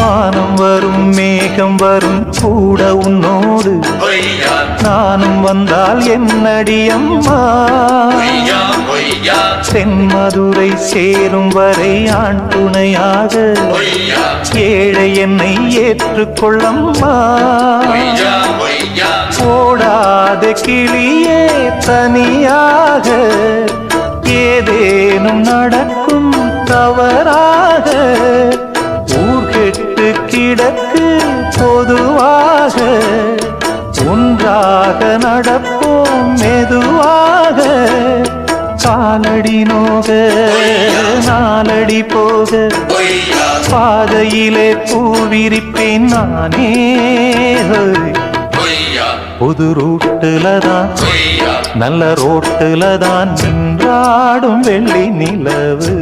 வானம் வரும் மேகம் வரும் கூட உன்னோடு நானும் வந்தால் என்னடியம்மா தென்மதுரை சேரும் வரை ஆண் துணையாக ஏழை என்னை ஏற்றுக்கொள்ளம்மா ஓடாத கிளியே தனியாக ஏதேனும் நடக்கும் தவறாக ஊர் கெட்டு கிடக்கு பொதுவாக ஒன்றாக நடப்போம் மெதுவாக காலடி நோக நாலடி போக பாதையிலே பூவிரிப்பேன் நானே புது ரூட்டுலதான் நல்ல ரோட்டுலதான் நின்றாடும் வெள்ளி நிலவு